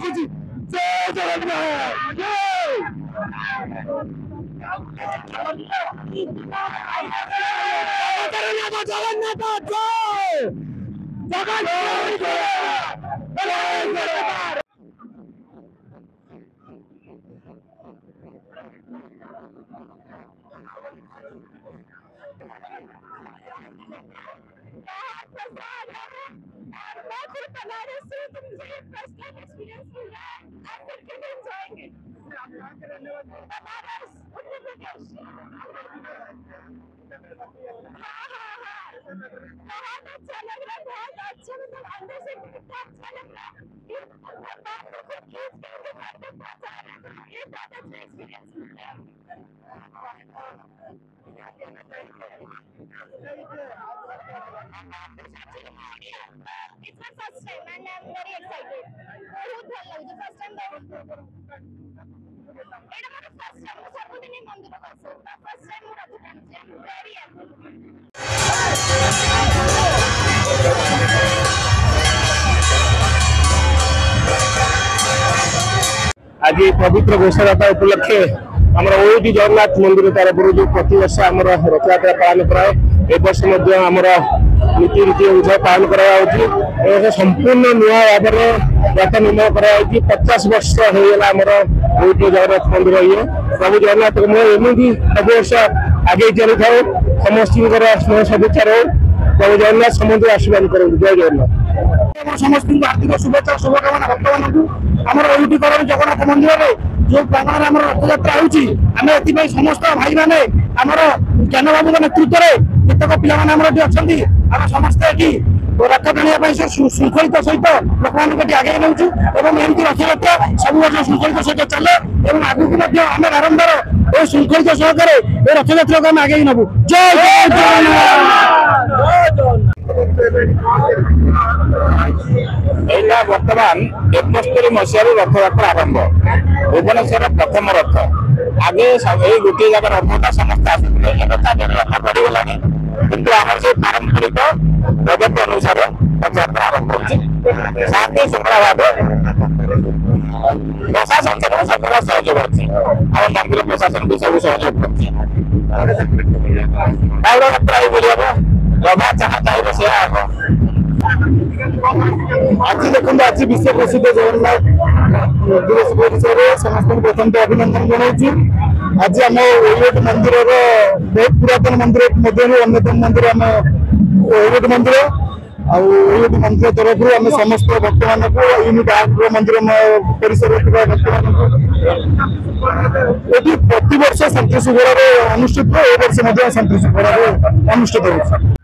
खुशी जय जगन्नाथ जगन्नाथ बहुत अच्छा लग रहा है, बहुत अच्छा, मतलब अंदर से कितना अच्छा लग रहा है। ये बहुत अच्छा एक्सपीरियंस मिल रहा है। It's my first time and I'm very excited. बहुत ভাল ଲାଗୁଛି first time ତ ଏଇଟା ମୋର first time ମୁଁ ସବୁଦିନ ମନ୍ଦିରକୁ ଆସେ first time ମୁଁ ରଥ ଟାଣୁଛି I'm very happy. आज पवित्र घोषयात्रा उपलक्षे आमर ओटी जगन्नाथ मंदिर तरफ जो प्रति वर्ष आम रथयात्रा पालन कराए ए वर्ष आमर नीति रीति अनुसार पालन कर संपूर्ण नुआ भाव में रथ निर्माण कर 50 वर्ष होगा आमर ओटी जगन्नाथ मंदिर ये प्रभु जगन्नाथ एमती सब वर्ष आगे चली था समस्त स्नेह शुभेच्छा रो प्रभु जगन्नाथ समस्त आशीर्वाद करूँ जय जगन्नाथ समस्त हार्दिक शुभेच्छा शुभकामना भक्त मानू आम ओटी जगन्नाथ मंदिर में जो प्रांगण में रथयात्रा होती समस्त भाई मैंने आमर ज्ञान बाबू नेतृत्व में केतक पिला अच्छा आम समस्ते ये रथ टाणिया श्रृंखलित सहित लोक आगे नौचु एमती रथयात्रा सब वर्ष श्रृंखलित सहित चले आगू आम बारंबार ये श्रृंखलित सहकार रथयात्रा को आम आगे नबू जय जय बर्तमान 71 मसीह रथयात्रा आरंभ भुवनेश्वर प्रथम रथ आगे गोटे जगह रथटा समस्त आसुले रथ बढ़ीगला किंतु आम से पारंपरिक पद्धति अनुसार रथयात्रा आरंभ होती शांति श्रृंखला भाव प्रशासन सब सहयोग अच्छी आम मंदिर प्रशासन भी सब सहयोग करती यात्रा रभा जहाँ चाहिए से आज देखो आज विश्व प्रसिद्ध जगन्नाथ दिवस विषय समस्त प्रथम तो अभिनंदन जनाऊँ आज आम ओट मंदिर बहुत पुरातन मंदिर मध्य अन्यतम मंदिर आम ओट मंदिर आठ मंदिर तरफ आम समस्त भक्त मान यूनिट मंदिर परिसर भक्त मान प्रति वर्ष शांति शुभर अनुष्ठित ए वर्ष शांति शुभर अनुष्ठित हो।